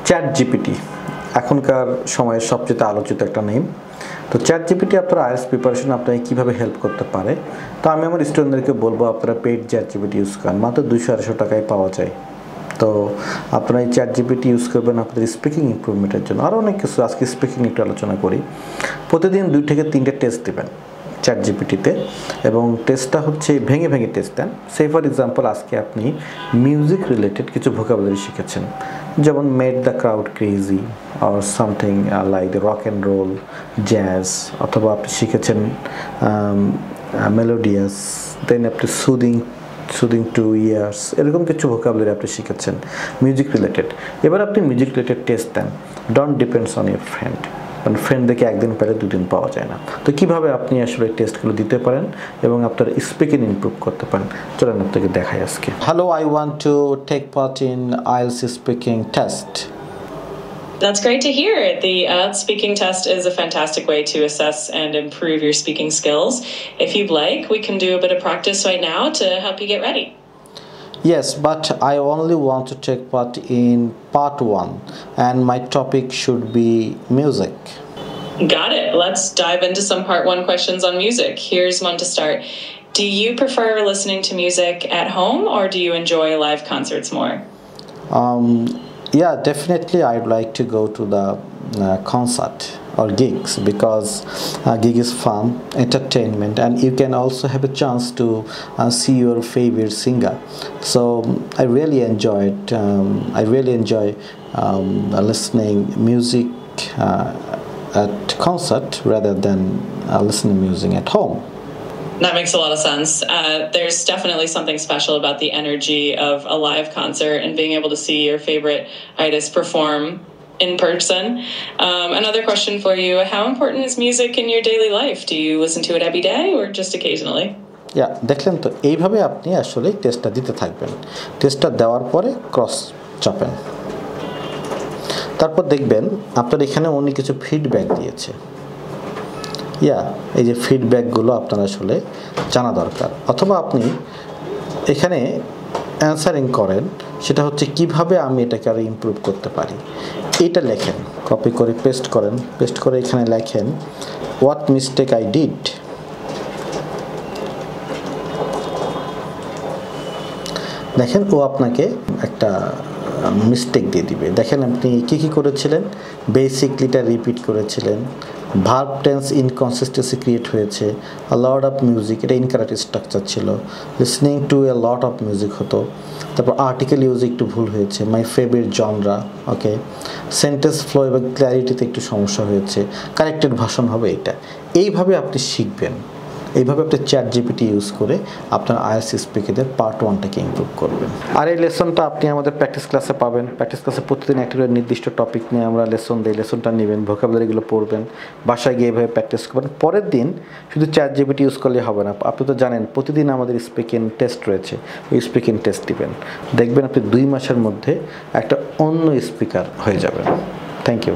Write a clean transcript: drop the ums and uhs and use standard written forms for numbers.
Chat GPT এখনকার সময়ের সবচেয়ে আলোচিত একটা নেম। তো চ্যাট জিপিটি আপনার আইএলটিএস প্রিপারেশন আপনাকে কীভাবে হেল্প করতে পারে, তো আমি আমার স্টুডেন্টদেরকে বলবো আপনারা পেইড চ্যাট জিপিটি ইউজ করেন, মাত্র 200-250 টাকায় পাওয়া যায়। তো আপনারা এই চ্যাট জিপিটি ইউজ করবেন আপনাদের স্পিকিং ইমপ্রুভমেন্টের জন্য। আরও অনেক কিছু, আজকে স্পিকিং একটু আলোচনা করি। প্রতিদিন 2 থেকে 3টে টেস্ট দেবেন চ্যাট জিপিটিতে, এবং টেস্টটা হচ্ছে ভেঙে ভেঙে টেস্ট দেন। সে ফর এক্সাম্পল আজকে আপনি মিউজিক রিলেটেড কিছু ভোকাবুলারি শিখেছেন, যেমন made the crowd crazy or something like the rock and roll, jazz, অথবা আপনি শিখেছেন মেলোডিয়াস, দেন আপনি সুদিং টু ইয়ার্স, এরকম কিছু ভোকাবুলারি আপনি শিখেছেন মিউজিক রিলেটেড। এবার আপনি মিউজিক রিলেটেড টেস্ট দেন। Don't depends on your friend, কারণ ফ্রেন্ড দেখে একদিন পেলে 2 দিন পাওয়া যায় না। তো কীভাবে আপনি আসলে টেস্টগুলো দিতে পারেন এবং আপনার স্পিকিং ইমপ্রুভ করতে পারেন, চলেন আপনাকে দেখাই আজকে। Hello, I want to take part in IELTS speaking test. That's great to hear. The IELTS speaking test is a fantastic way to assess and improve your speaking skills. If you'd like, we can do a bit of practice right now to help you get ready. Yes, but I only want to take part in part 1 and my topic should be music. Got it. Let's dive into some part 1 questions on music. Here's one to start. Do you prefer listening to music at home or do you enjoy live concerts more? Yeah, definitely I'd like to go to the concert or gigs, because gig is fun, entertainment, and you can also have a chance to see your favorite singer. So I really enjoy it. I really enjoy listening music at concert rather than listening music at home. That makes a lot of sense. There's definitely something special about the energy of a live concert and being able to see your favorite artist perform in person. Another question for you, how important is music in your daily life? Do you listen to it every day or just occasionally? দেখলেন তো, এইভাবে আপনি আসলে টেস্টটা দিতে থাকবেন। টেস্টটা দেওয়ার পরে ক্রস চাপেন, তারপর দেখবেন আপনার এখানে অনেক কিছু ফিডব্যাক দিয়েছে। এই যে ফিডব্যাকগুলো আপনার আসলে জানা দরকার, অথবা আপনি এখানে অ্যান্সারিং করেন, সেটা হচ্ছে কিভাবে আমি এটাকে আরও ইমপ্রুভ করতে পারি। এটা লেখেন, কপি করে পেস্ট করেন, পেস্ট করে এখানে লেখেন হোয়াট মিস্টেক আই ডিড। দেখেন ও আপনাকে একটা মিস্টেক দিয়ে দিবে। দেখেন আপনি কি করেছিলেন, বেসিকলিটা রিপিট করেছিলেন, ভার্ব টেন্স ইনকনসিস্টেন্সি ক্রিয়েট হয়েছে, আ লট অফ মিউজিক, এটা ইনকারেক্ট স্ট্রাকচার ছিল, listening to A lot of music হতো, তারপর আর্টিকেল ইউজ একটু ভুল হয়েছে, my favourite genre, okay, sentence flow এবং ক্ল্যারিটিতে একটু সমস্যা হয়েছে, কারেক্টেড ভাষণ হবে এটা। এইভাবে আপনি শিখবেন, এইভাবে আপনি চ্যাট জিপিটি ইউজ করে আপনার আইএলটিএস স্পিকিংয়ের পার্ট 1টাকে ইমপ্রুভ করবেন। আর এই লেসনটা আপনি আমাদের প্র্যাকটিস ক্লাসে পাবেন। প্র্যাকটিস ক্লাসে প্রতিদিন একটা করে নির্দিষ্ট টপিক নিয়ে আমরা লেসন দিই, লেসনটা নেবেন, ভোকাবুলারিগুলো পড়বেন, বাসায় গিয়ে এভাবে প্র্যাকটিস করবেন। পরের দিন শুধু চ্যাট জিপিটি ইউজ করলে হবে না, আপনি তো জানেন প্রতিদিন আমাদের স্পিকিং টেস্ট রয়েছে, ওই স্পিকিং টেস্ট দিবেন, দেখবেন আপনি 2 মাসের মধ্যে একটা অন্য স্পিকার হয়ে যাবেন। Thank you.